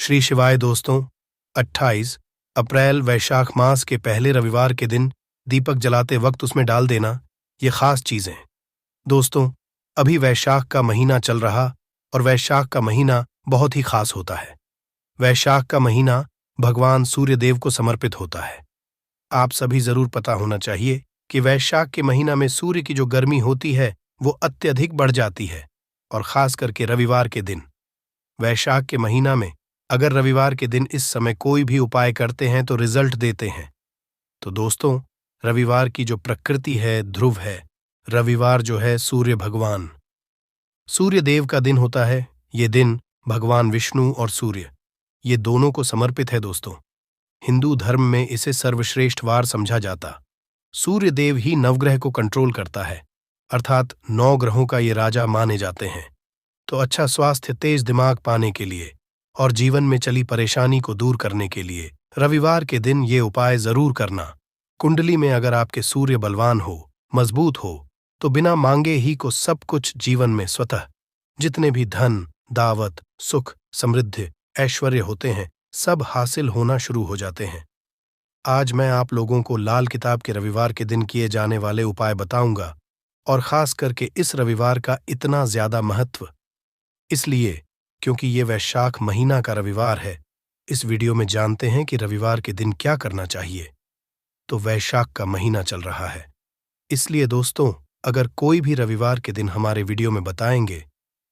श्री शिवाय दोस्तों। 28 अप्रैल वैशाख मास के पहले रविवार के दिन दीपक जलाते वक्त उसमें डाल देना ये खास चीजें। दोस्तों, अभी वैशाख का महीना चल रहा और वैशाख का महीना बहुत ही खास होता है। वैशाख का महीना भगवान सूर्य देव को समर्पित होता है। आप सभी जरूर पता होना चाहिए कि वैशाख के महीना में सूर्य की जो गर्मी होती है वो अत्यधिक बढ़ जाती है, और खास करके रविवार के दिन। वैशाख के महीना में अगर रविवार के दिन इस समय कोई भी उपाय करते हैं तो रिजल्ट देते हैं। तो दोस्तों, रविवार की जो प्रकृति है ध्रुव है। रविवार जो है सूर्य भगवान, सूर्य देव का दिन होता है। ये दिन भगवान विष्णु और सूर्य ये दोनों को समर्पित है। दोस्तों, हिंदू धर्म में इसे सर्वश्रेष्ठ वार समझा जाता। सूर्य देव ही नवग्रह को कंट्रोल करता है, अर्थात 9 ग्रहों का ये राजा माने जाते हैं। तो अच्छा स्वास्थ्य, तेज दिमाग पाने के लिए और जीवन में चली परेशानी को दूर करने के लिए रविवार के दिन ये उपाय जरूर करना। कुंडली में अगर आपके सूर्य बलवान हो, मजबूत हो, तो बिना मांगे ही को सब कुछ जीवन में स्वतः जितने भी धन, दावत, सुख, समृद्धि, ऐश्वर्य होते हैं सब हासिल होना शुरू हो जाते हैं। आज मैं आप लोगों को लाल किताब के रविवार के दिन किए जाने वाले उपाय बताऊंगा, और खास करके इस रविवार का इतना ज्यादा महत्व इसलिए क्योंकि ये वैशाख महीना का रविवार है। इस वीडियो में जानते हैं कि रविवार के दिन क्या करना चाहिए। तो वैशाख का महीना चल रहा है, इसलिए दोस्तों, अगर कोई भी रविवार के दिन हमारे वीडियो में बताएंगे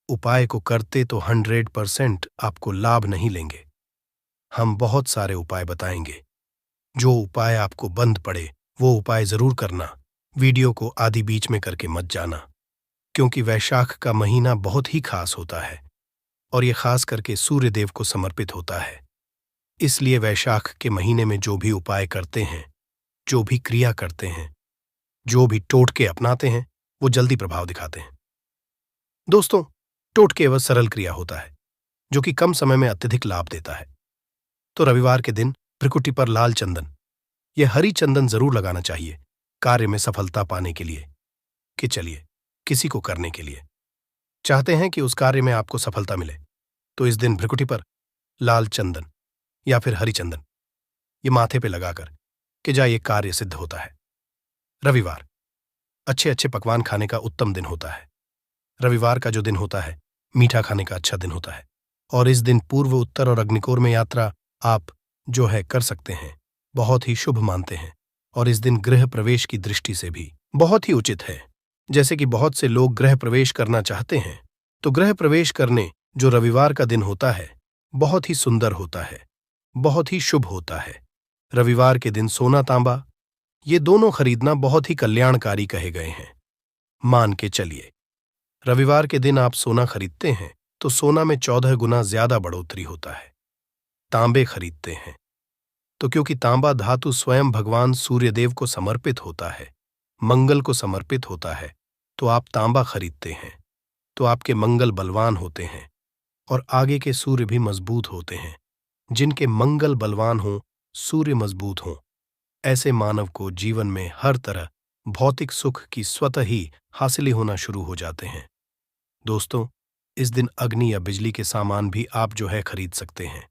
उपाय को करते तो 100% आपको लाभ नहीं लेंगे। हम बहुत सारे उपाय बताएंगे। जो उपाय आपको बंद पड़े वो उपाय जरूर करना। वीडियो को आधी बीच में करके मत जाना, क्योंकि वैशाख का महीना बहुत ही खास होता है और ये खास करके सूर्य देव को समर्पित होता है। इसलिए वैशाख के महीने में जो भी उपाय करते हैं, जो भी क्रिया करते हैं, जो भी टोटके अपनाते हैं वो जल्दी प्रभाव दिखाते हैं। दोस्तों, टोटके वह सरल क्रिया होता है जो कि कम समय में अत्यधिक लाभ देता है। तो रविवार के दिन भ्रिकुटी पर लाल चंदन, यह हरी चंदन जरूर लगाना चाहिए कार्य में सफलता पाने के लिए। कि चलिए, किसी को करने के लिए चाहते हैं कि उस कार्य में आपको सफलता मिले, तो इस दिन भ्रिकुटी पर लाल चंदन या फिर हरी चंदन ये माथे पे लगाकर कि जा ये कार्य सिद्ध होता है। रविवार अच्छे अच्छे पकवान खाने का उत्तम दिन होता है। रविवार का जो दिन होता है मीठा खाने का अच्छा दिन होता है, और इस दिन पूर्व, उत्तर और अग्निकोर में यात्रा आप जो है कर सकते हैं, बहुत ही शुभ मानते हैं। और इस दिन गृह प्रवेश की दृष्टि से भी बहुत ही उचित है। जैसे कि बहुत से लोग गृह प्रवेश करना चाहते हैं, तो गृह प्रवेश करने जो रविवार का दिन होता है बहुत ही सुंदर होता है, बहुत ही शुभ होता है। रविवार के दिन सोना तांबा ये दोनों खरीदना बहुत ही कल्याणकारी कहे गए हैं। मान के चलिए, रविवार के दिन आप सोना खरीदते हैं तो सोना में 14 गुना ज्यादा बढ़ोतरी होता है। तांबे खरीदते हैं तो क्योंकि तांबा धातु स्वयं भगवान सूर्यदेव को समर्पित होता है, मंगल को समर्पित होता है, तो आप तांबा खरीदते हैं तो आपके मंगल बलवान होते हैं और आगे के सूर्य भी मजबूत होते हैं। जिनके मंगल बलवान हों, सूर्य मजबूत हों, ऐसे मानव को जीवन में हर तरह भौतिक सुख की स्वतः ही हासिल होना शुरू हो जाते हैं। दोस्तों, इस दिन अग्नि या बिजली के सामान भी आप जो है खरीद सकते हैं।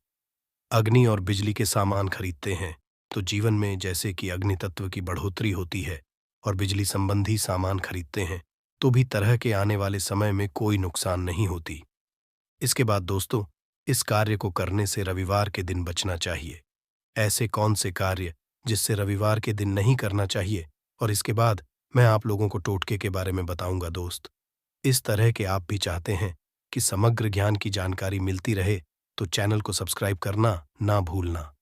अग्नि और बिजली के सामान खरीदते हैं तो जीवन में जैसे कि अग्नि तत्व की बढ़ोतरी होती है, और बिजली संबंधी सामान खरीदते हैं तो भी तरह के आने वाले समय में कोई नुकसान नहीं होती। इसके बाद दोस्तों, इस कार्य को करने से रविवार के दिन बचना चाहिए। ऐसे कौन से कार्य जिससे रविवार के दिन नहीं करना चाहिए, और इसके बाद मैं आप लोगों को टोटके के बारे में बताऊंगा। दोस्त, इस तरह के आप भी चाहते हैं कि समग्र ज्ञान की जानकारी मिलती रहे तो चैनल को सब्सक्राइब करना ना भूलना।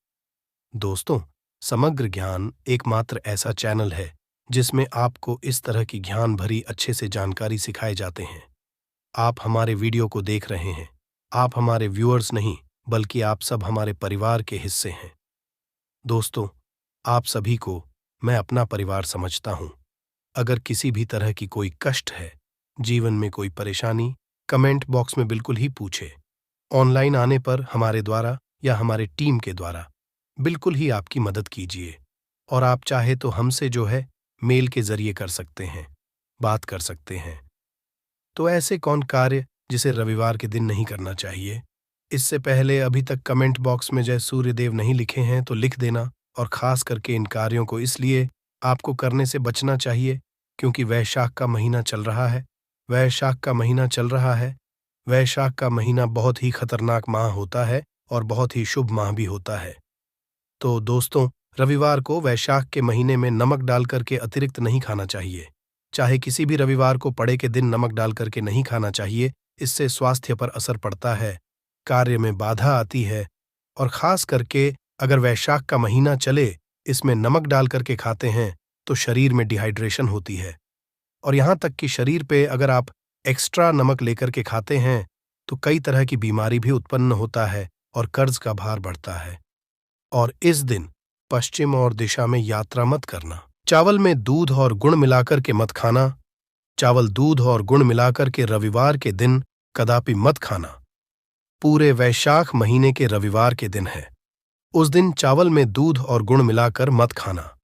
दोस्तों, समग्र ज्ञान एकमात्र ऐसा चैनल है जिसमें आपको इस तरह की ज्ञान भरी अच्छे से जानकारी सिखाए जाते हैं। आप हमारे वीडियो को देख रहे हैं, आप हमारे व्यूअर्स नहीं बल्कि आप सब हमारे परिवार के हिस्से हैं। दोस्तों, आप सभी को मैं अपना परिवार समझता हूं। अगर किसी भी तरह की कोई कष्ट है, जीवन में कोई परेशानी, कमेंट बॉक्स में बिल्कुल ही पूछे। ऑनलाइन आने पर हमारे द्वारा या हमारे टीम के द्वारा बिल्कुल ही आपकी मदद कीजिए, और आप चाहे तो हमसे जो है मेल के जरिए कर सकते हैं, बात कर सकते हैं। तो ऐसे कौन कार्य जिसे रविवार के दिन नहीं करना चाहिए? इससे पहले अभी तक कमेंट बॉक्स में जय सूर्यदेव नहीं लिखे हैं तो लिख देना, और खास करके इन कार्यों को इसलिए आपको करने से बचना चाहिए क्योंकि वैशाख का महीना चल रहा है। वैशाख का महीना चल रहा है। वैशाख का महीना बहुत ही खतरनाक माह होता है और बहुत ही शुभ माह भी होता है। तो दोस्तों, रविवार को वैशाख के महीने में नमक डाल करके अतिरिक्त नहीं खाना चाहिए। चाहे किसी भी रविवार को पड़े के दिन नमक डाल करके नहीं खाना चाहिए। इससे स्वास्थ्य पर असर पड़ता है, कार्य में बाधा आती है, और खास करके अगर वैशाख का महीना चले इसमें नमक डाल करके खाते हैं तो शरीर में डिहाइड्रेशन होती है, और यहाँ तक कि शरीर पे अगर आप एक्स्ट्रा नमक लेकर के खाते हैं तो कई तरह की बीमारी भी उत्पन्न होता है और कर्ज का भार बढ़ता है। और इस दिन पश्चिम और दिशा में यात्रा मत करना। चावल में दूध और गुड़ मिलाकर के मत खाना। चावल दूध और गुड़ मिलाकर के रविवार के दिन कदापि मत खाना। पूरे वैशाख महीने के रविवार के दिन है, उस दिन चावल में दूध और गुड़ मिलाकर मत खाना।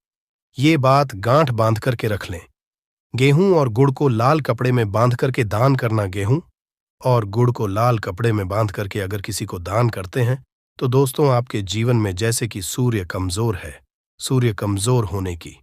ये बात गांठ बांध करके रख लें। गेहूं और गुड़ को लाल कपड़े में बांध करके दान करना। गेहूं और गुड़ को लाल कपड़े में बांध करके अगर किसी को दान करते हैं तो दोस्तों आपके जीवन में जैसे कि सूर्य कमजोर है, सूर्य कमजोर होने की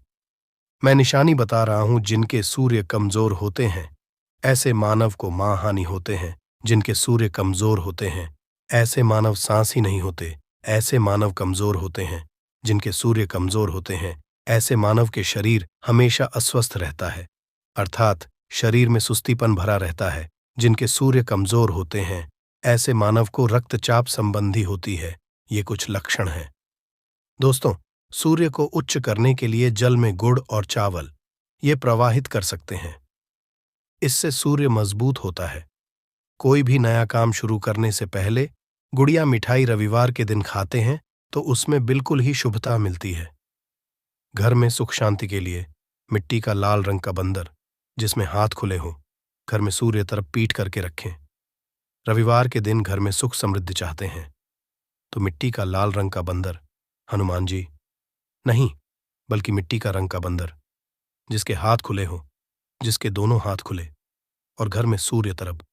मैं निशानी बता रहा हूं। जिनके सूर्य कमजोर होते हैं ऐसे मानव को मानहानि होते हैं। जिनके सूर्य कमजोर होते हैं ऐसे मानव सांस ही नहीं होते। ऐसे मानव कमजोर होते हैं। जिनके सूर्य कमजोर होते हैं ऐसे मानव के शरीर हमेशा अस्वस्थ रहता है, अर्थात शरीर में सुस्तीपन भरा रहता है। जिनके सूर्य कमजोर होते हैं ऐसे मानव को रक्तचाप संबंधी होती है। ये कुछ लक्षण हैं। दोस्तों, सूर्य को उच्च करने के लिए जल में गुड़ और चावल ये प्रवाहित कर सकते हैं। इससे सूर्य मजबूत होता है। कोई भी नया काम शुरू करने से पहले गुड़िया मिठाई रविवार के दिन खाते हैं तो उसमें बिल्कुल ही शुभता मिलती है। घर में सुख शांति के लिए मिट्टी का लाल रंग का बंदर जिसमें हाथ खुले हों घर में सूर्य तरफ पीठ करके रखें। रविवार के दिन घर में सुख समृद्धि चाहते हैं तो मिट्टी का लाल रंग का बंदर, हनुमान जी नहीं बल्कि मिट्टी का रंग का बंदर जिसके हाथ खुले हों, जिसके दोनों हाथ खुले, और घर में सूर्य तरफ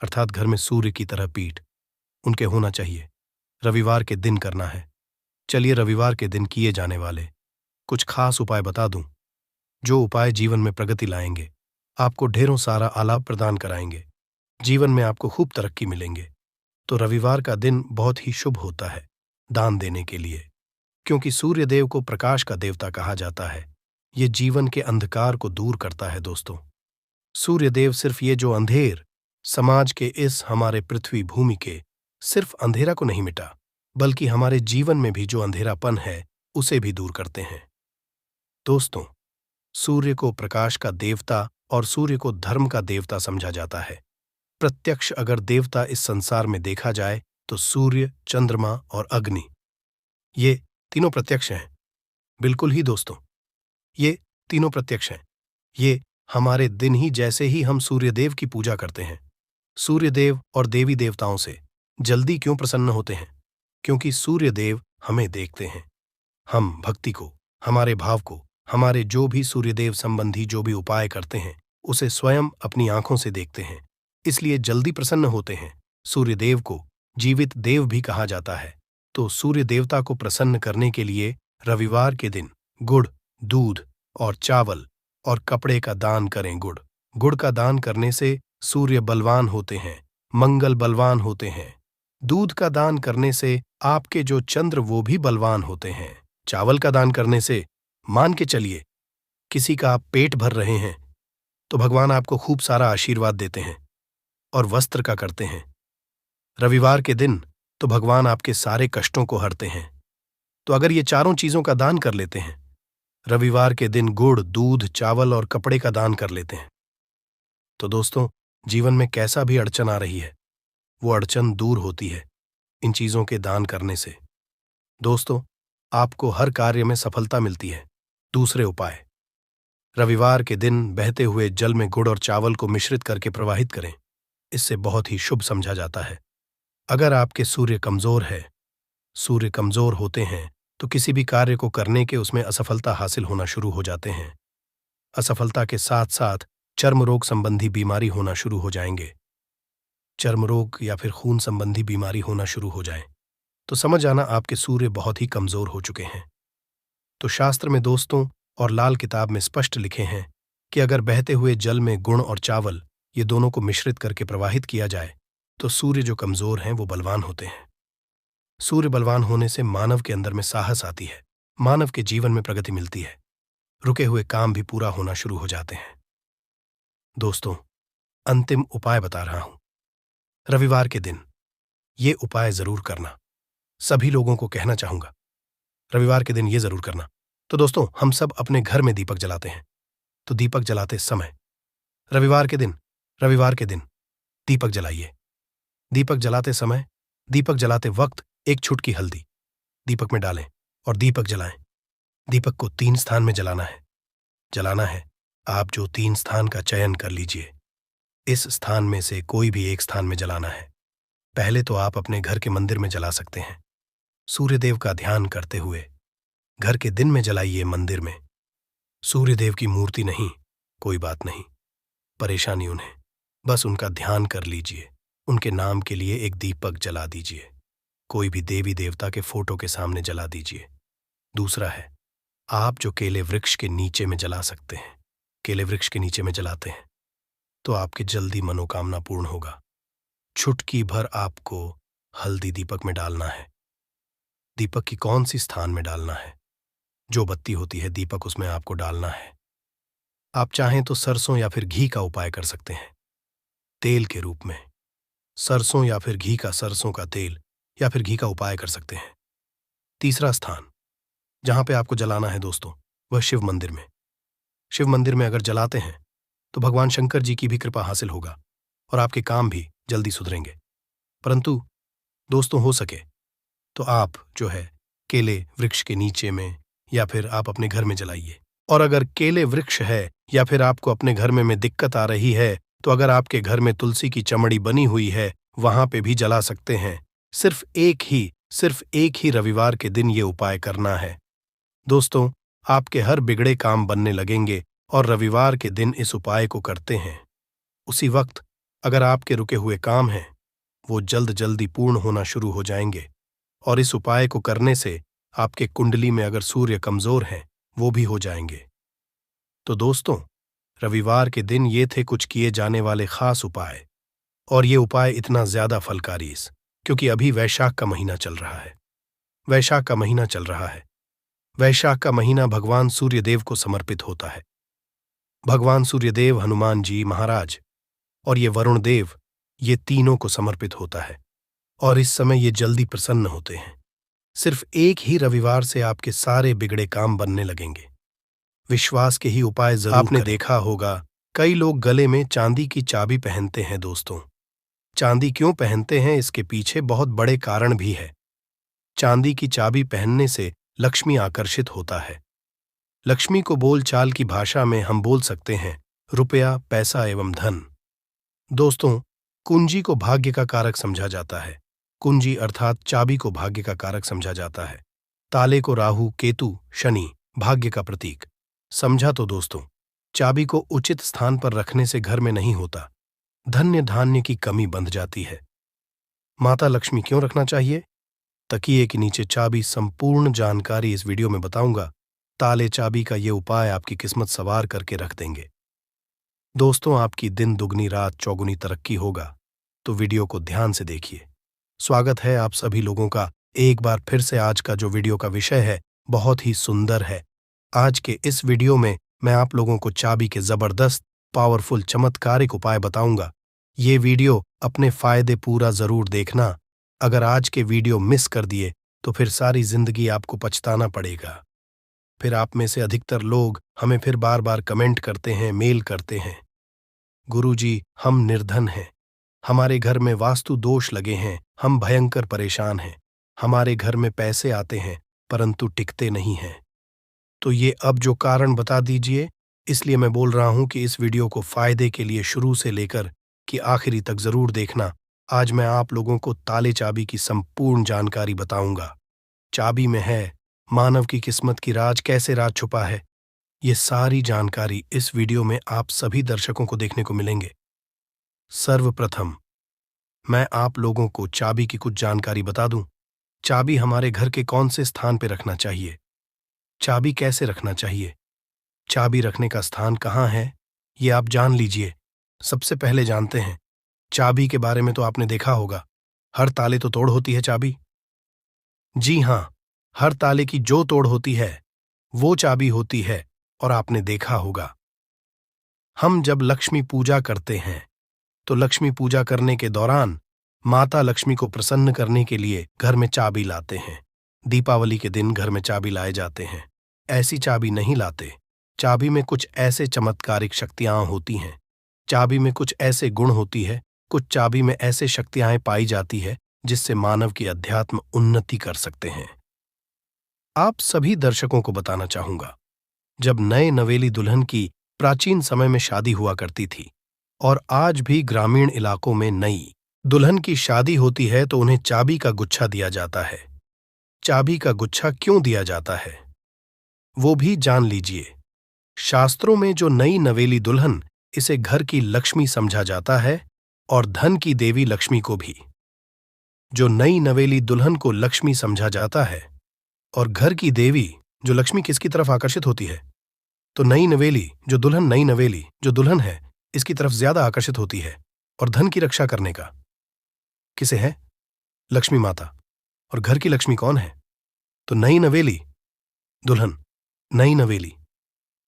अर्थात घर में सूर्य की तरह पीठ उनके होना चाहिए। रविवार के दिन करना है। चलिए रविवार के दिन किए जाने वाले कुछ खास उपाय बता दूं, जो उपाय जीवन में प्रगति लाएंगे, आपको ढेरों सारा आलाप प्रदान कराएंगे, जीवन में आपको खूब तरक्की मिलेंगे। तो रविवार का दिन बहुत ही शुभ होता है दान देने के लिए, क्योंकि सूर्यदेव को प्रकाश का देवता कहा जाता है। ये जीवन के अंधकार को दूर करता है। दोस्तों, सूर्यदेव सिर्फ ये जो अंधेर समाज के इस हमारे पृथ्वी भूमि के सिर्फ अंधेरा को नहीं मिटा, बल्कि हमारे जीवन में भी जो अंधेरापन है उसे भी दूर करते हैं। दोस्तों, सूर्य को प्रकाश का देवता और सूर्य को धर्म का देवता समझा जाता है। प्रत्यक्ष अगर देवता इस संसार में देखा जाए तो सूर्य, चंद्रमा और अग्नि ये तीनों प्रत्यक्ष हैं। बिल्कुल ही दोस्तों, ये तीनों प्रत्यक्ष हैं। ये हमारे दिन ही जैसे ही हम सूर्यदेव की पूजा करते हैं। सूर्यदेव और देवी देवताओं से जल्दी क्यों प्रसन्न होते हैं? क्योंकि सूर्यदेव हमें देखते हैं। हम भक्ति को, हमारे भाव को, हमारे जो भी सूर्यदेव संबंधी जो भी उपाय करते हैं उसे स्वयं अपनी आंखों से देखते हैं, इसलिए जल्दी प्रसन्न होते हैं। सूर्यदेव को जीवित देव भी कहा जाता है। तो सूर्य देवता को प्रसन्न करने के लिए रविवार के दिन गुड़, दूध और चावल और कपड़े का दान करें। गुड़ का दान करने से सूर्य बलवान होते हैं, मंगल बलवान होते हैं। दूध का दान करने से आपके जो चंद्र वो भी बलवान होते हैं। चावल का दान करने से मान के चलिए किसी का आप पेट भर रहे हैं तो भगवान आपको खूब सारा आशीर्वाद देते हैं। और वस्त्र का करते हैं रविवार के दिन तो भगवान आपके सारे कष्टों को हरते हैं। तो अगर ये चारों चीजों का दान कर लेते हैं, रविवार के दिन गुड़, दूध, चावल और कपड़े का दान कर लेते हैं, तो दोस्तों जीवन में कैसा भी अड़चन आ रही है वो अड़चन दूर होती है इन चीजों के दान करने से। दोस्तों, आपको हर कार्य में सफलता मिलती है। दूसरे उपाय, रविवार के दिन बहते हुए जल में गुड़ और चावल को मिश्रित करके प्रवाहित करें। इससे बहुत ही शुभ समझा जाता है। अगर आपके सूर्य कमजोर होते हैं तो किसी भी कार्य को करने के उसमें असफलता हासिल होना शुरू हो जाते हैं। असफलता के साथ साथ चर्म रोग संबंधी बीमारी होना शुरू हो जाएंगे। चर्म रोग या फिर खून संबंधी बीमारी होना शुरू हो जाए, तो समझ आना आपके सूर्य बहुत ही कमजोर हो चुके हैं। तो शास्त्र में दोस्तों और लाल किताब में स्पष्ट लिखे हैं कि अगर बहते हुए जल में गुड़ और चावल ये दोनों को मिश्रित करके प्रवाहित किया जाए तो सूर्य जो कमजोर हैं वो बलवान होते हैं। सूर्य बलवान होने से मानव के अंदर में साहस आती है, मानव के जीवन में प्रगति मिलती है, रुके हुए काम भी पूरा होना शुरू हो जाते हैं। दोस्तों, अंतिम उपाय बता रहा हूं। रविवार के दिन ये उपाय जरूर करना। सभी लोगों को कहना चाहूंगा, रविवार के दिन ये जरूर करना। तो दोस्तों, हम सब अपने घर में दीपक जलाते हैं, तो दीपक जलाते समय रविवार के दिन दीपक जलाइए। दीपक जलाते समय, दीपक जलाते वक्त एक चुटकी हल्दी दीपक में डालें और दीपक जलाएं। दीपक को 3 स्थान में जलाना है। आप जो 3 स्थान का चयन कर लीजिए, इस स्थान में से कोई भी एक स्थान में जलाना है। पहले तो आप अपने घर के मंदिर में जला सकते हैं। सूर्यदेव का ध्यान करते हुए घर के दिन में जलाइए मंदिर में। सूर्यदेव की मूर्ति नहीं, कोई बात नहीं, परेशानी उन्हें, बस उनका ध्यान कर लीजिए। उनके नाम के लिए एक दीपक जला दीजिए। कोई भी देवी देवता के फोटो के सामने जला दीजिए। दूसरा है, आप जो केले वृक्ष के नीचे में जला सकते हैं, केले वृक्ष के नीचे में जलाते हैं तो आपकी जल्दी मनोकामना पूर्ण होगा। चुटकी भर आपको हल्दी दीपक में डालना है। दीपक की कौन सी स्थान में डालना है? जो बत्ती होती है दीपक, उसमें आपको डालना है। आप चाहें तो सरसों या फिर घी का उपाय कर सकते हैं, तेल के रूप में। सरसों या फिर घी का, सरसों का तेल या फिर घी का उपाय कर सकते हैं। तीसरा स्थान जहां पे आपको जलाना है दोस्तों, वह शिव मंदिर में। शिव मंदिर में अगर जलाते हैं तो भगवान शंकर जी की भी कृपा हासिल होगा और आपके काम भी जल्दी सुधरेंगे। परंतु दोस्तों, हो सके तो आप जो है केले वृक्ष के नीचे में या फिर आप अपने घर में जलाइए। और अगर केले वृक्ष है या फिर आपको अपने घर में दिक्कत आ रही है, तो अगर आपके घर में तुलसी की चमड़ी बनी हुई है, वहां पे भी जला सकते हैं। सिर्फ एक ही रविवार के दिन ये उपाय करना है। दोस्तों, आपके हर बिगड़े काम बनने लगेंगे और रविवार के दिन इस उपाय को करते हैं, उसी वक्त अगर आपके रुके हुए काम हैं वो जल्दी पूर्ण होना शुरू हो जाएंगे। और इस उपाय को करने से आपके कुंडली में अगर सूर्य कमजोर हैं वो भी हो जाएंगे। तो दोस्तों, रविवार के दिन ये थे कुछ किए जाने वाले खास उपाय। और ये उपाय इतना ज्यादा फलकारी क्योंकि अभी वैशाख का महीना चल रहा है। वैशाख का महीना भगवान सूर्यदेव को समर्पित होता है। भगवान सूर्यदेव, हनुमान जी महाराज और ये वरुण देव, ये तीनों को समर्पित होता है। और इस समय ये जल्दी प्रसन्न होते हैं। सिर्फ एक ही रविवार से आपके सारे बिगड़े काम बनने लगेंगे। विश्वास के ही उपाय जरूर आपने देखा होगा, कई लोग गले में चांदी की चाबी पहनते हैं। दोस्तों, चांदी क्यों पहनते हैं, इसके पीछे बहुत बड़े कारण भी है। चांदी की चाबी पहनने से लक्ष्मी आकर्षित होता है। लक्ष्मी को बोलचाल की भाषा में हम बोल सकते हैं रुपया, पैसा एवं धन। दोस्तों, कुंजी को भाग्य का कारक समझा जाता है। कुंजी अर्थात चाबी को भाग्य का कारक समझा जाता है। ताले को राहु, केतु, शनि भाग्य का प्रतीक समझा। तो दोस्तों, चाबी को उचित स्थान पर रखने से घर में नहीं होता, धन्य धान्य की कमी बंध जाती है। माता लक्ष्मी क्यों रखना चाहिए? तकिए के नीचे चाबी। संपूर्ण जानकारी इस वीडियो में बताऊंगा। ताले चाबी का ये उपाय आपकी किस्मत सवार करके रख देंगे। दोस्तों, आपकी दिन दुगनी रात चौगुनी तरक्की होगा, तो वीडियो को ध्यान से देखिए। स्वागत है आप सभी लोगों का एक बार फिर से। आज का जो वीडियो का विषय है बहुत ही सुंदर है। आज के इस वीडियो में मैं आप लोगों को चाबी के जबरदस्त, पावरफुल, चमत्कारिक उपाय बताऊंगा। ये वीडियो अपने फायदे पूरा जरूर देखना। अगर आज के वीडियो मिस कर दिए तो फिर सारी जिंदगी आपको पछताना पड़ेगा। फिर आप में से अधिकतर लोग हमें फिर बार बार कमेंट करते हैं, मेल करते हैं, गुरुजी हम निर्धन हैं, हमारे घर में वास्तु दोष लगे हैं, हम भयंकर परेशान हैं, हमारे घर में पैसे आते हैं परंतु टिकते नहीं हैं। तो ये अब जो कारण बता दीजिए, इसलिए मैं बोल रहा हूं कि इस वीडियो को फायदे के लिए शुरू से लेकर कि आखिरी तक जरूर देखना। आज मैं आप लोगों को ताले चाबी की संपूर्ण जानकारी बताऊंगा। चाबी में है मानव की किस्मत की राज, कैसे राज छुपा है, ये सारी जानकारी इस वीडियो में आप सभी दर्शकों को देखने को मिलेंगे। सर्वप्रथम मैं आप लोगों को चाबी की कुछ जानकारी बता दूं। चाबी हमारे घर के कौन से स्थान पे रखना चाहिए, चाबी कैसे रखना चाहिए, चाबी रखने का स्थान कहाँ है, ये आप जान लीजिए। सबसे पहले जानते हैं, चाबी के बारे में तो आपने देखा होगा, हर ताले तो तोड़ होती है चाबी। जी हाँ, हर ताले की जो तोड़ होती है वो चाबी होती है, और आपने देखा होगा हम जब लक्ष्मी पूजा करते हैं तो लक्ष्मी पूजा करने के दौरान माता लक्ष्मी को प्रसन्न करने के लिए घर में चाबी लाते हैं। दीपावली के दिन घर में चाबी लाए जाते हैं। ऐसी चाबी नहीं लाते। चाबी में कुछ ऐसे चमत्कारिक शक्तियां होती हैं, चाबी में कुछ ऐसे गुण होती है, कुछ चाबी में ऐसे शक्तियां पाई जाती है जिससे मानव की अध्यात्म उन्नति कर सकते हैं। आप सभी दर्शकों को बताना चाहूंगा, जब नए नवेली दुल्हन की प्राचीन समय में शादी हुआ करती थी और आज भी ग्रामीण इलाकों में नई दुल्हन की शादी होती है तो उन्हें चाबी का गुच्छा दिया जाता है। चाबी का गुच्छा क्यों दिया जाता है वो भी जान लीजिए। शास्त्रों में जो नई नवेली दुल्हन, इसे घर की लक्ष्मी समझा जाता है और धन की देवी लक्ष्मी को भी। जो नई नवेली दुल्हन को लक्ष्मी समझा जाता है और घर की देवी जो लक्ष्मी किसकी तरफ आकर्षित होती है, तो नई नवेली जो दुल्हन है इसकी तरफ ज्यादा आकर्षित होती है। और धन की रक्षा करने का किसे है? लक्ष्मी माता। और घर की लक्ष्मी कौन है? तो नई नवेली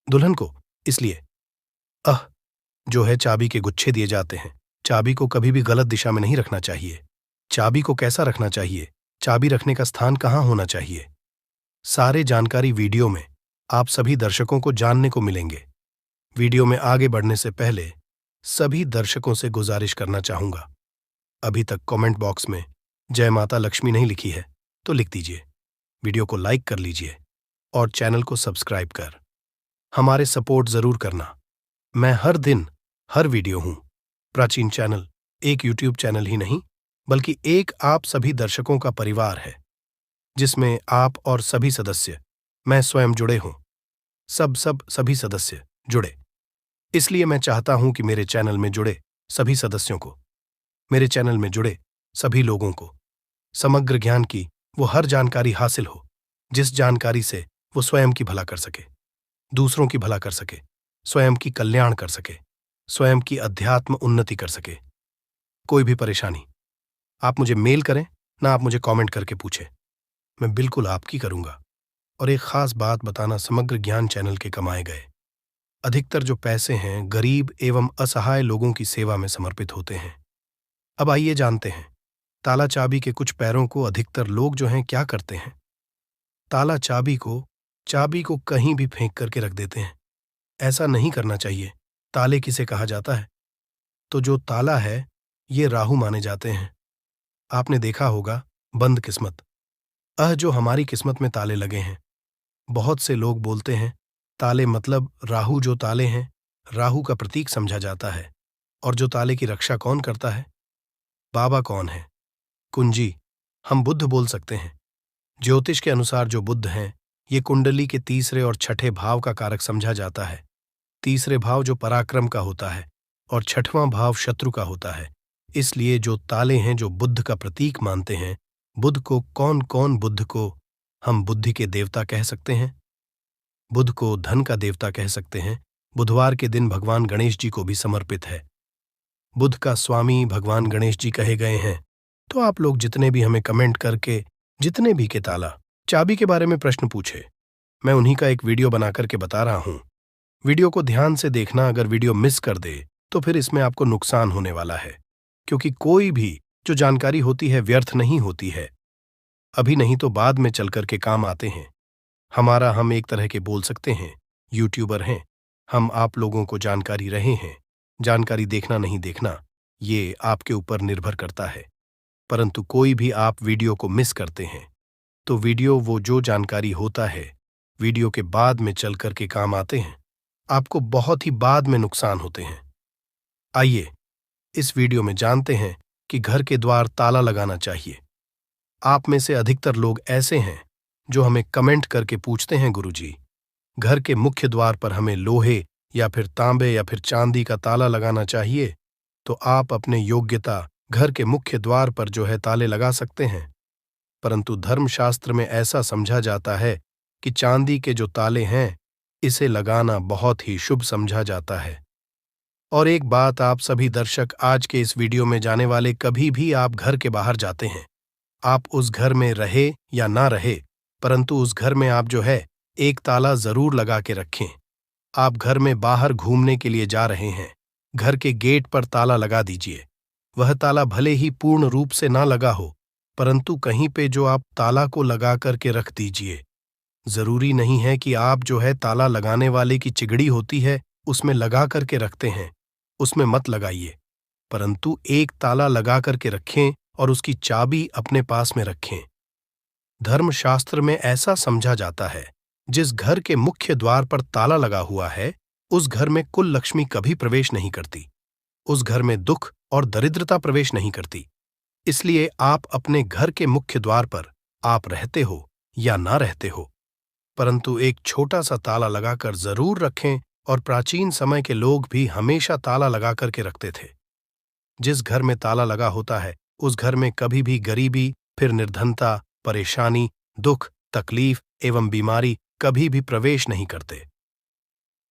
दुल्हन को इसलिए जो है चाबी के गुच्छे दिए जाते हैं। चाबी को कभी भी गलत दिशा में नहीं रखना चाहिए। चाबी को कैसा रखना चाहिए, चाबी रखने का स्थान कहाँ होना चाहिए, सारे जानकारी वीडियो में आप सभी दर्शकों को जानने को मिलेंगे। वीडियो में आगे बढ़ने से पहले सभी दर्शकों से गुजारिश करना चाहूंगा, अभी तक कमेंट बॉक्स में जय माता लक्ष्मी नहीं लिखी है तो लिख दीजिए, वीडियो को लाइक कर लीजिए और चैनल को सब्सक्राइब कर हमारे सपोर्ट जरूर करना। मैं हर दिन हर वीडियो हूं। प्राचीन चैनल एक यूट्यूब चैनल ही नहीं बल्कि एक आप सभी दर्शकों का परिवार है, जिसमें आप और सभी सदस्य, मैं स्वयं जुड़े हूं। सभी सदस्य जुड़े। इसलिए मैं चाहता हूं कि मेरे चैनल में जुड़े सभी सदस्यों को, मेरे चैनल में जुड़े सभी लोगों को समग्र ज्ञान की वो हर जानकारी हासिल हो, जिस जानकारी से वो स्वयं की भला कर सके, दूसरों की भला कर सके, स्वयं की कल्याण कर सके, स्वयं की अध्यात्म उन्नति कर सके। कोई भी परेशानी आप मुझे मेल करें ना, आप मुझे कमेंट करके पूछें, मैं बिल्कुल आपकी करूंगा। और एक खास बात बताना, समग्र ज्ञान चैनल के कमाए गए अधिकतर जो पैसे हैं गरीब एवं असहाय लोगों की सेवा में समर्पित होते हैं। अब आइए जानते हैं, ताला चाबी के कुछ पैरों को अधिकतर लोग जो हैं क्या करते हैं, ताला चाबी को कहीं भी फेंक करके रख देते हैं। ऐसा नहीं करना चाहिए। ताले किसे कहा जाता है? तो जो ताला है ये राहु माने जाते हैं। आपने देखा होगा बंद किस्मत, जो हमारी किस्मत में ताले लगे हैं। बहुत से लोग बोलते हैं ताले मतलब राहु, जो ताले हैं राहु का प्रतीक समझा जाता है। और जो ताले की रक्षा कौन करता है? बाबा कौन है? कुंजी, हम बुद्ध बोल सकते हैं। ज्योतिष के अनुसार जो बुद्ध हैं ये कुंडली के तीसरे और छठे भाव का कारक समझा जाता है। तीसरे भाव जो पराक्रम का होता है और छठवां भाव शत्रु का होता है। इसलिए जो ताले हैं जो बुद्ध का प्रतीक मानते हैं, बुद्ध को बुद्ध को हम बुद्धि के देवता कह सकते हैं, बुद्ध को धन का देवता कह सकते हैं। बुधवार के दिन भगवान गणेश जी को भी समर्पित है। बुद्ध का स्वामी भगवान गणेश जी कहे गए हैं। तो आप लोग जितने भी हमें कमेंट करके जितने भी के ताला चाबी के बारे में प्रश्न पूछे, मैं उन्हीं का एक वीडियो बना करके बता रहा हूं। वीडियो को ध्यान से देखना, अगर वीडियो मिस कर दे तो फिर इसमें आपको नुकसान होने वाला है, क्योंकि कोई भी जो जानकारी होती है व्यर्थ नहीं होती है। अभी नहीं तो बाद में चल करके काम आते हैं। हम एक तरह के बोल सकते हैं यूट्यूबर हैं। हम आप लोगों को जानकारी रहे हैं। जानकारी देखना नहीं देखना ये आपके ऊपर निर्भर करता है, परंतु कोई भी आप वीडियो को मिस करते हैं तो वीडियो वो जो जानकारी होता है वीडियो के बाद में चल करके काम आते हैं, आपको बहुत ही बाद में नुकसान होते हैं। आइए इस वीडियो में जानते हैं कि घर के द्वार ताला लगाना चाहिए। आप में से अधिकतर लोग ऐसे हैं जो हमें कमेंट करके पूछते हैं, गुरुजी घर के मुख्य द्वार पर हमें लोहे या फिर तांबे या फिर चांदी का ताला लगाना चाहिए। तो आप अपने योग्यता घर के मुख्य द्वार पर जो है ताले लगा सकते हैं, परंतु धर्मशास्त्र में ऐसा समझा जाता है कि चांदी के जो ताले हैं, इसे लगाना बहुत ही शुभ समझा जाता है। और एक बात आप सभी दर्शक आज के इस वीडियो में जाने वाले, कभी भी आप घर के बाहर जाते हैं, आप उस घर में रहे या ना रहे, परंतु उस घर में आप जो है एक ताला जरूर लगा के रखें। आप घर में बाहर घूमने के लिए जा रहे हैं, घर के गेट पर ताला लगा दीजिए। वह ताला भले ही पूर्ण रूप से ना लगा हो, परंतु कहीं पे जो आप ताला को लगा करके रख दीजिए। जरूरी नहीं है कि आप जो है ताला लगाने वाले की चिगड़ी होती है उसमें लगा करके रखते हैं, उसमें मत लगाइए, परंतु एक ताला लगा करके रखें और उसकी चाबी अपने पास में रखें। धर्मशास्त्र में ऐसा समझा जाता है, जिस घर के मुख्य द्वार पर ताला लगा हुआ है, उस घर में कुल लक्ष्मी कभी प्रवेश नहीं करती, उस घर में दुख और दरिद्रता प्रवेश नहीं करती। इसलिए आप अपने घर के मुख्य द्वार पर आप रहते हो या ना रहते हो, परंतु एक छोटा सा ताला लगाकर जरूर रखें। और प्राचीन समय के लोग भी हमेशा ताला लगा करके रखते थे। जिस घर में ताला लगा होता है, उस घर में कभी भी गरीबी, फिर निर्धनता, परेशानी, दुख, तकलीफ एवं बीमारी कभी भी प्रवेश नहीं करते।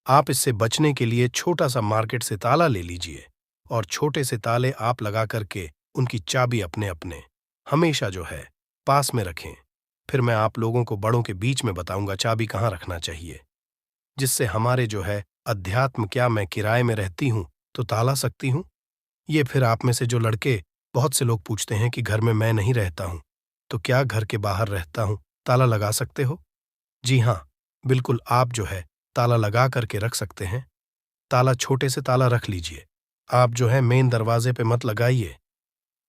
आप इससे बचने के लिए छोटा सा मार्केट से ताला ले लीजिए और छोटे से ताले आप लगा करके उनकी चाबी अपने अपने हमेशा जो है पास में रखें। फिर मैं आप लोगों को बड़ों के बीच में बताऊंगा चाबी कहाँ रखना चाहिए, जिससे हमारे जो है अध्यात्म, क्या मैं किराए में रहती हूं तो ताला सकती हूं? ये फिर आप में से जो लड़के, बहुत से लोग पूछते हैं कि घर में मैं नहीं रहता हूं तो क्या घर के बाहर रहता हूं, ताला लगा सकते हो? जी हाँ, बिल्कुल, आप जो है ताला लगा करके रख सकते हैं। ताला छोटे से ताला रख लीजिए। आप जो है मेन दरवाजे पे मत लगाइए,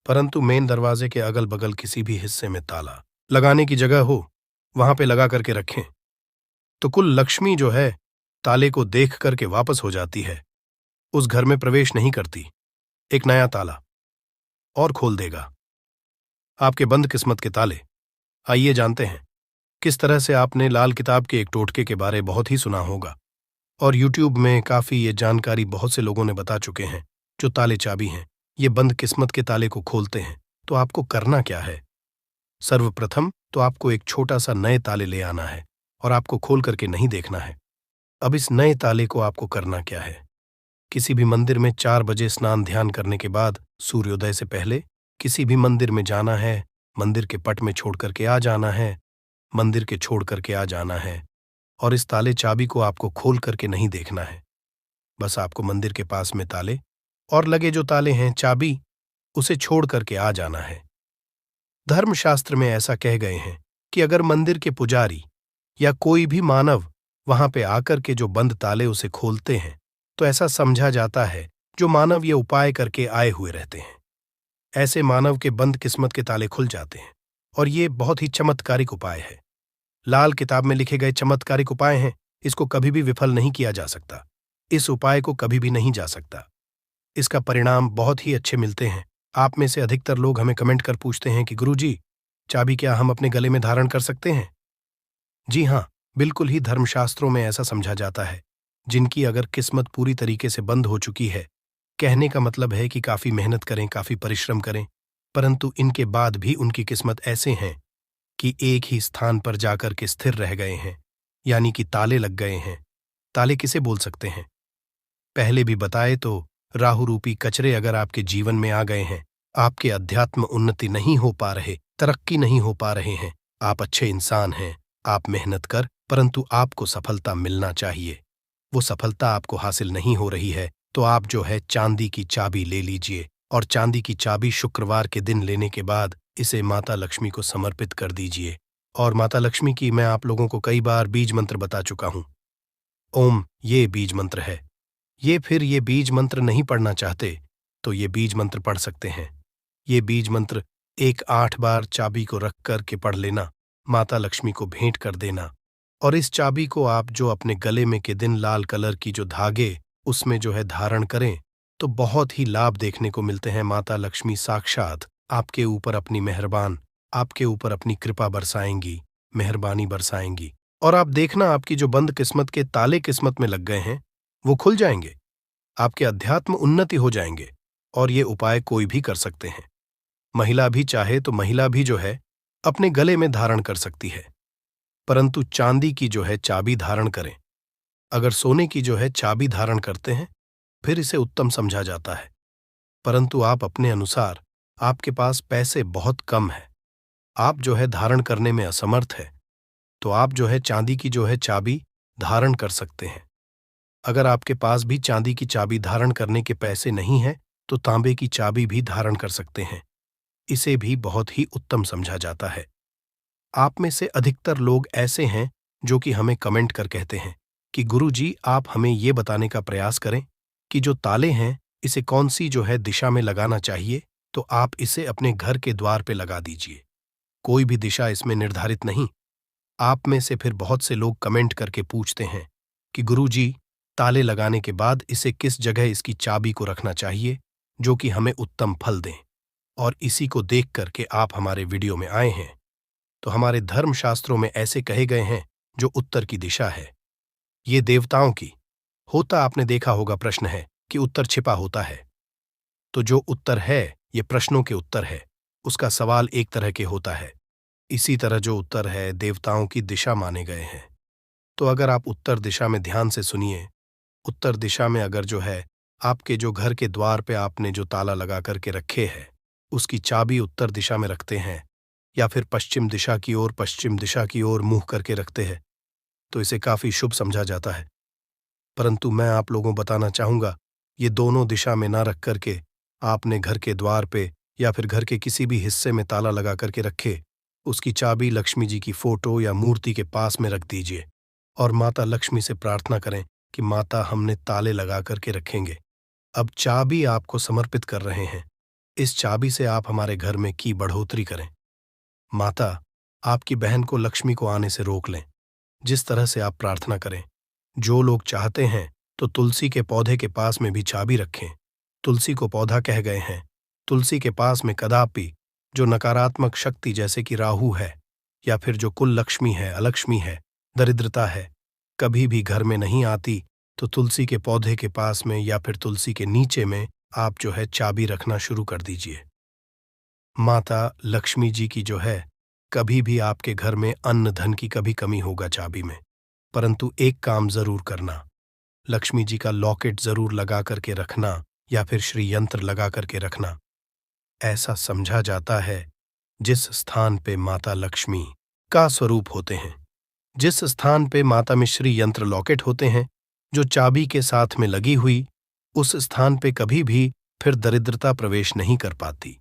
परंतु मेन दरवाजे के अगल बगल किसी भी हिस्से में ताला लगाने की जगह हो, वहां पे लगा करके रखें। तो कुल लक्ष्मी जो है ताले को देख करके वापस हो जाती है, उस घर में प्रवेश नहीं करती। एक नया ताला और खोल देगा आपके बंद किस्मत के ताले। आइए जानते हैं किस तरह से। आपने लाल किताब के एक टोटके के बारे बहुत ही सुना होगा और यूट्यूब में काफी ये जानकारी बहुत से लोगों ने बता चुके हैं। जो ताले चाबी हैं, ये बंद किस्मत के ताले को खोलते हैं। तो आपको करना क्या है? सर्वप्रथम तो आपको एक छोटा सा नए ताले ले आना है और आपको खोल करके नहीं देखना है। अब इस नए ताले को आपको करना क्या है? किसी भी मंदिर में 4 बजे स्नान ध्यान करने के बाद सूर्योदय से पहले किसी भी मंदिर में जाना है, मंदिर के पट में छोड़ करके आ जाना है, मंदिर के छोड़ करके आ जाना है और इस ताले चाबी को आपको खोल करके नहीं देखना है। बस आपको मंदिर के पास में ताले और लगे जो ताले हैं चाबी, उसे छोड़ करके आ जाना है। धर्मशास्त्र में ऐसा कह गए हैं कि अगर मंदिर के पुजारी या कोई भी मानव वहां पे आकर के जो बंद ताले उसे खोलते हैं, तो ऐसा समझा जाता है जो मानव ये उपाय करके आए हुए रहते हैं, ऐसे मानव के बंद किस्मत के ताले खुल जाते हैं। और ये बहुत ही चमत्कारिक उपाय है। लाल किताब में लिखे गए चमत्कारिक उपाय हैं, इसको कभी भी विफल नहीं किया जा सकता। इस उपाय को कभी भी नहीं जा सकता। इसका परिणाम बहुत ही अच्छे मिलते हैं। आप में से अधिकतर लोग हमें कमेंट कर पूछते हैं कि गुरुजी, चाबी क्या हम अपने गले में धारण कर सकते हैं? जी हाँ, बिल्कुल ही धर्मशास्त्रों में ऐसा समझा जाता है। जिनकी अगर किस्मत पूरी तरीके से बंद हो चुकी है, कहने का मतलब है कि काफी मेहनत करें, काफी परिश्रम करें, परंतु इनके बाद भी उनकी किस्मत ऐसे हैं कि एक ही स्थान पर जाकर के स्थिर रह गए हैं, यानी कि ताले लग गए हैं। ताले किसे बोल सकते हैं? पहले भी बताए तो राहु रूपी कचरे अगर आपके जीवन में आ गए हैं, आपके अध्यात्म उन्नति नहीं हो पा रहे, तरक्की नहीं हो पा रहे हैं, आप अच्छे इंसान हैं, आप मेहनत कर, परंतु आपको सफलता मिलना चाहिए, वो सफलता आपको हासिल नहीं हो रही है, तो आप जो है चांदी की चाबी ले लीजिए और चांदी की चाबी शुक्रवार के दिन लेने के बाद इसे माता लक्ष्मी को समर्पित कर दीजिए। और माता लक्ष्मी की मैं आप लोगों को कई बार बीज मंत्र बता चुका हूं। ओम, ये बीज मंत्र है। ये बीज मंत्र नहीं पढ़ना चाहते तो ये बीज मंत्र पढ़ सकते हैं। ये बीज मंत्र 8 बार चाबी को रख कर के पढ़ लेना, माता लक्ष्मी को भेंट कर देना। और इस चाबी को आप जो अपने गले में के दिन लाल कलर की जो धागे उसमें जो है धारण करें, तो बहुत ही लाभ देखने को मिलते हैं। माता लक्ष्मी साक्षात आपके ऊपर अपनी मेहरबान, आपके ऊपर अपनी कृपा बरसाएंगी, मेहरबानी बरसाएंगी। और आप देखना, आपकी जो बंद किस्मत के ताले किस्मत में लग गए हैं वो खुल जाएंगे, आपके अध्यात्म उन्नति हो जाएंगे, और ये उपाय कोई भी कर सकते हैं। महिला भी चाहे तो महिला भी जो है अपने गले में धारण कर सकती है, परंतु चांदी की जो है चाबी धारण करें। अगर सोने की जो है चाबी धारण करते हैं फिर इसे उत्तम समझा जाता है, परंतु आप अपने अनुसार, आपके पास पैसे बहुत कम है, आप जो है धारण करने में असमर्थ है, तो आप जो है चांदी की जो है चाबी धारण कर सकते हैं। अगर आपके पास भी चांदी की चाबी धारण करने के पैसे नहीं हैं तो तांबे की चाबी भी धारण कर सकते हैं। इसे भी बहुत ही उत्तम समझा जाता है। आप में से अधिकतर लोग ऐसे हैं जो कि हमें कमेंट कर कहते हैं कि गुरुजी आप हमें ये बताने का प्रयास करें कि जो ताले हैं इसे कौन सी जो है दिशा में लगाना चाहिए, तो आप इसे अपने घर के द्वार पे लगा दीजिए। कोई भी दिशा इसमें निर्धारित नहीं। आप में से फिर बहुत से लोग कमेंट करके पूछते हैं कि गुरुजी ताले लगाने के बाद इसे किस जगह इसकी चाबी को रखना चाहिए जो कि हमें उत्तम फल दें, और इसी को देख करके आप हमारे वीडियो में आए हैं। तो हमारे धर्मशास्त्रों में ऐसे कहे गए हैं जो उत्तर की दिशा है, ये देवताओं की होता आपने देखा होगा प्रश्न है कि उत्तर छिपा होता है, तो जो उत्तर है ये प्रश्नों के उत्तर है, उसका सवाल एक तरह के होता है। इसी तरह जो उत्तर है देवताओं की दिशा माने गए हैं। तो अगर आप उत्तर दिशा में ध्यान से सुनिए, उत्तर दिशा में अगर जो है आपके जो घर के द्वार पे आपने जो ताला लगा करके रखे है उसकी चाबी उत्तर दिशा में रखते हैं या फिर पश्चिम दिशा की ओर मुंह करके रखते हैं, तो इसे काफी शुभ समझा जाता है। परंतु मैं आप लोगों बताना चाहूंगा, ये दोनों दिशा में ना रख करके आपने घर के द्वार पे या फिर घर के किसी भी हिस्से में ताला लगा करके रखे, उसकी चाबी लक्ष्मी जी की फोटो या मूर्ति के पास में रख दीजिए और माता लक्ष्मी से प्रार्थना करें कि माता हमने ताले लगा करके रखेंगे, अब चाबी आपको समर्पित कर रहे हैं, इस चाबी से आप हमारे घर में की बढ़ोतरी करें। माता आपकी बहन को लक्ष्मी को आने से रोक लें। जिस तरह से आप प्रार्थना करें, जो लोग चाहते हैं तो तुलसी के पौधे के पास में भी चाबी रखें। तुलसी को पौधा कह गए हैं। तुलसी के पास में कदापि जो नकारात्मक शक्ति जैसे कि राहु है या फिर जो कुल लक्ष्मी है, अलक्ष्मी है, दरिद्रता है, कभी भी घर में नहीं आती, तो तुलसी के पौधे के पास में या फिर तुलसी के नीचे में आप जो है चाबी रखना शुरू कर दीजिए। माता लक्ष्मी जी की जो है कभी भी आपके घर में अन्न धन की कभी कमी होगा चाबी में, परंतु एक काम जरूर करना, लक्ष्मी जी का लॉकेट जरूर लगा करके रखना या फिर श्री यंत्र लगा करके रखना। ऐसा समझा जाता है जिस स्थान पे माता लक्ष्मी का स्वरूप होते हैं, जिस स्थान पे माता में श्री यंत्र लॉकेट होते हैं जो चाबी के साथ में लगी हुई, उस स्थान पे कभी भी फिर दरिद्रता प्रवेश नहीं कर पाती।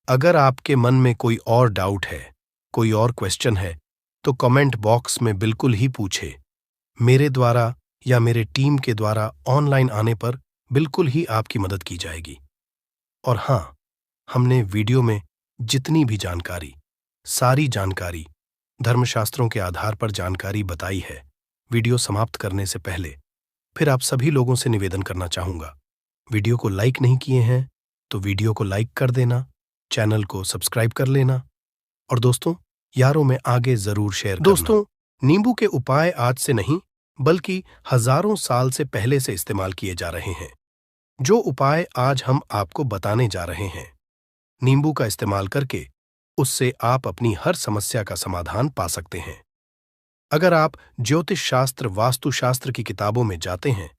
अगर आपके मन में कोई और डाउट है, कोई और क्वेश्चन है, तो कमेंट बॉक्स में बिल्कुल ही पूछे। मेरे द्वारा या मेरे टीम के द्वारा ऑनलाइन आने पर बिल्कुल ही आपकी मदद की जाएगी। और हाँ, हमने वीडियो में जितनी भी जानकारी, सारी जानकारी धर्मशास्त्रों के आधार पर जानकारी बताई है। वीडियो समाप्त करने से पहले फिर आप सभी लोगों से निवेदन करना चाहूंगा, वीडियो को लाइक नहीं किए हैं तो वीडियो को लाइक कर देना, चैनल को सब्सक्राइब कर लेना और दोस्तों यारों में आगे जरूर शेयर करना। दोस्तों, नींबू के उपाय आज से नहीं बल्कि हजारों साल से पहले से इस्तेमाल किए जा रहे हैं। जो उपाय आज हम आपको बताने जा रहे हैं, नींबू का इस्तेमाल करके उससे आप अपनी हर समस्या का समाधान पा सकते हैं। अगर आप ज्योतिष शास्त्र, वास्तुशास्त्र की किताबों में जाते हैं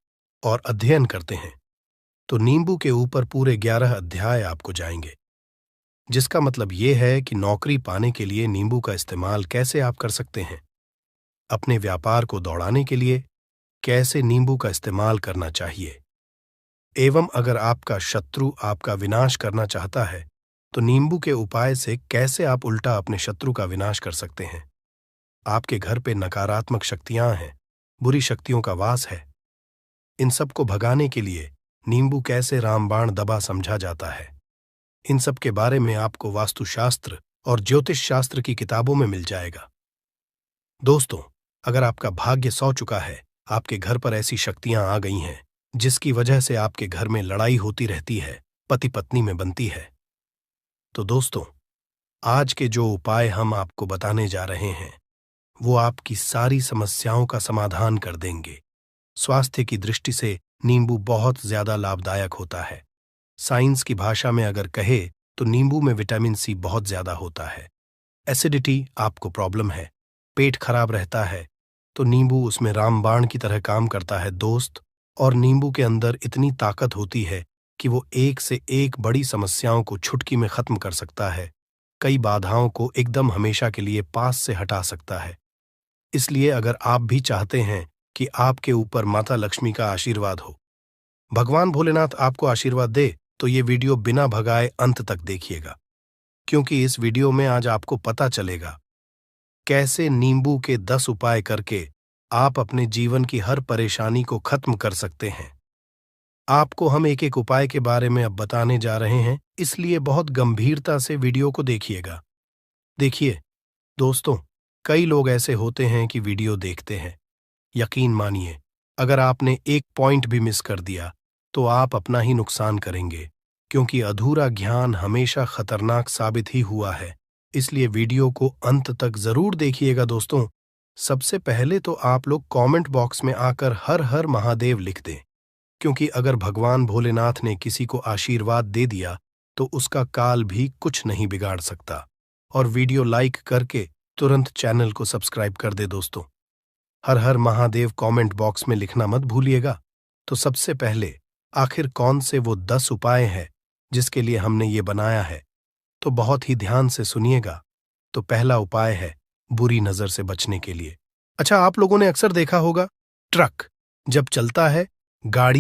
और अध्ययन करते हैं तो नींबू के ऊपर पूरे 11 अध्याय आपको जाएंगे, जिसका मतलब यह है कि नौकरी पाने के लिए नींबू का इस्तेमाल कैसे आप कर सकते हैं, अपने व्यापार को दौड़ाने के लिए कैसे नींबू का इस्तेमाल करना चाहिए, एवं अगर आपका शत्रु आपका विनाश करना चाहता है तो नींबू के उपाय से कैसे आप उल्टा अपने शत्रु का विनाश कर सकते हैं। आपके घर पे नकारात्मक शक्तियां हैं, बुरी शक्तियों का वास है, इन सब को भगाने के लिए नींबू कैसे रामबाण दबा समझा जाता है, इन सब के बारे में आपको वास्तुशास्त्र और ज्योतिष शास्त्र की किताबों में मिल जाएगा। दोस्तों, अगर आपका भाग्य सौ चुका है, आपके घर पर ऐसी शक्तियां आ गई हैं जिसकी वजह से आपके घर में लड़ाई होती रहती है, पति पत्नी में बनती है, तो दोस्तों आज के जो उपाय हम आपको बताने जा रहे हैं वो आपकी सारी समस्याओं का समाधान कर देंगे। स्वास्थ्य की दृष्टि से नींबू बहुत ज्यादा लाभदायक होता है। साइंस की भाषा में अगर कहे तो नींबू में विटामिन सी बहुत ज्यादा होता है। एसिडिटी आपको प्रॉब्लम है, पेट खराब रहता है, तो नींबू उसमें रामबाण की तरह काम करता है दोस्त। और नींबू के अंदर इतनी ताकत होती है कि वो एक से एक बड़ी समस्याओं को चुटकी में खत्म कर सकता है, कई बाधाओं को एकदम हमेशा के लिए पास से हटा सकता है। इसलिए अगर आप भी चाहते हैं कि आपके ऊपर माता लक्ष्मी का आशीर्वाद हो, भगवान भोलेनाथ आपको आशीर्वाद दे, तो ये वीडियो बिना भगाए अंत तक देखिएगा, क्योंकि इस वीडियो में आज आपको पता चलेगा कैसे नींबू के 10 उपाय करके आप अपने जीवन की हर परेशानी को खत्म कर सकते हैं। आपको हम एक एक उपाय के बारे में अब बताने जा रहे हैं, इसलिए बहुत गंभीरता से वीडियो को देखिएगा। देखिए दोस्तों, कई लोग ऐसे होते हैं कि वीडियो देखते हैं, यकीन मानिए अगर आपने एक पॉइंट भी मिस कर दिया तो आप अपना ही नुकसान करेंगे, क्योंकि अधूरा ज्ञान हमेशा खतरनाक साबित ही हुआ है। इसलिए वीडियो को अंत तक जरूर देखिएगा दोस्तों। सबसे पहले तो आप लोग कमेंट बॉक्स में आकर हर हर महादेव लिख दें, क्योंकि अगर भगवान भोलेनाथ ने किसी को आशीर्वाद दे दिया तो उसका काल भी कुछ नहीं बिगाड़ सकता। और वीडियो लाइक करके तुरंत चैनल को सब्सक्राइब कर दे दोस्तों। हर हर महादेव कमेंट बॉक्स में लिखना मत भूलिएगा। तो सबसे पहले आखिर कौन से वो 10 उपाय हैं जिसके लिए हमने ये बनाया है, तो बहुत ही ध्यान से सुनिएगा। तो पहला उपाय है बुरी नजर से बचने के लिए। अच्छा, आप लोगों ने अक्सर देखा होगा, ट्रक जब चलता है, गाड़ी